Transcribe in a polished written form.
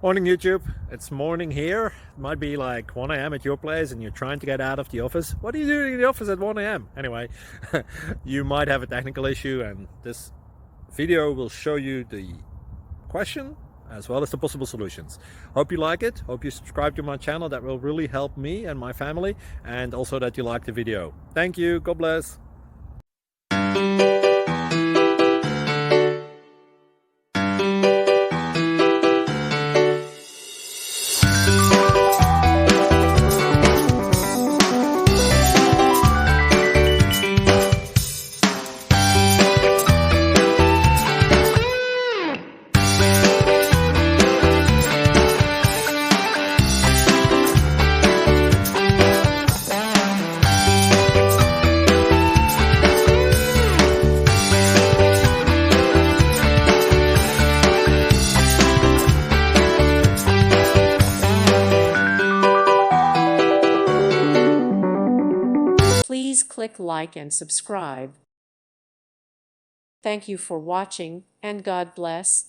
Morning YouTube, it's morning here. It might be like 1 a.m. at your place and you're trying to get out of the office. What are you doing in the office at 1 a.m.? Anyway, you might have a technical issue and this video will show you the question as well as the possible solutions. Hope you like it, hope you subscribe to my channel. That will really help me and my family, and also that you like the video. Thank you, God bless. Please click like and subscribe. Thank you for watching, and God bless.